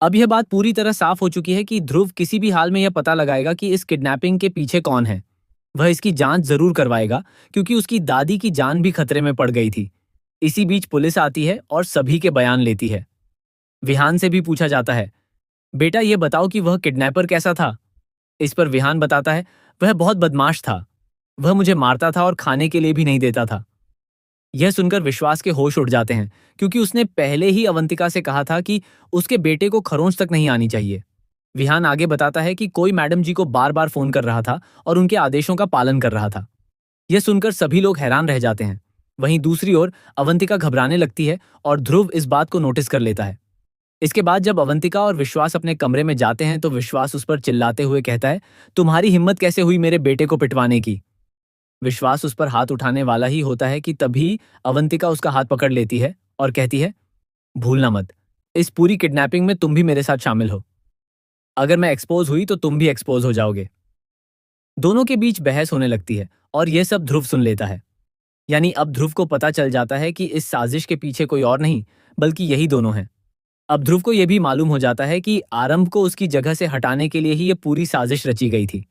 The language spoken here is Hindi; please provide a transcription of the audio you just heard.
अब यह बात पूरी तरह साफ हो चुकी है कि ध्रुव किसी भी हाल में यह पता लगाएगा कि इस किडनैपिंग के पीछे कौन है। वह इसकी जांच जरूर करवाएगा, क्योंकि उसकी दादी की जान भी खतरे में पड़ गई थी। इसी बीच पुलिस आती है और सभी के बयान लेती है। विहान से भी पूछा जाता है, बेटा ये बताओ कि वह किडनैपर कैसा था। इस पर विहान बताता है, वह बहुत बदमाश था। वह मुझे मारता था और खाने के लिए भी नहीं देता था। यह सुनकर विश्वास के होश उड़ जाते हैं, क्योंकि उसने पहले ही अवंतिका से कहा था कि उसके बेटे को खरोंच तक नहीं आनी चाहिए। विहान आगे बताता है कि कोई मैडम जी को बार बार फोन कर रहा था और उनके आदेशों का पालन कर रहा था। यह सुनकर सभी लोग हैरान रह जाते हैं। वहीं दूसरी ओर अवंतिका घबराने लगती है और ध्रुव इस बात को नोटिस कर लेता है। इसके बाद जब अवंतिका और विश्वास अपने कमरे में जाते हैं तो विश्वास उस पर चिल्लाते हुए कहता है, तुम्हारी हिम्मत कैसे हुई मेरे बेटे को पिटवाने की। विश्वास उस पर हाथ उठाने वाला ही होता है कि तभी अवंतिका उसका हाथ पकड़ लेती है और कहती है, भूलना मत, इस पूरी किडनैपिंग में तुम भी मेरे साथ शामिल हो। अगर मैं एक्सपोज हुई तो तुम भी एक्सपोज हो जाओगे। दोनों के बीच बहस होने लगती है और यह सब ध्रुव सुन लेता है। यानी अब ध्रुव को पता चल जाता है कि इस साजिश के पीछे कोई और नहीं बल्कि यही दोनों हैं। अब ध्रुव को यह भी मालूम हो जाता है कि आरंभ को उसकी जगह से हटाने के लिए ही यह पूरी साजिश रची गई थी।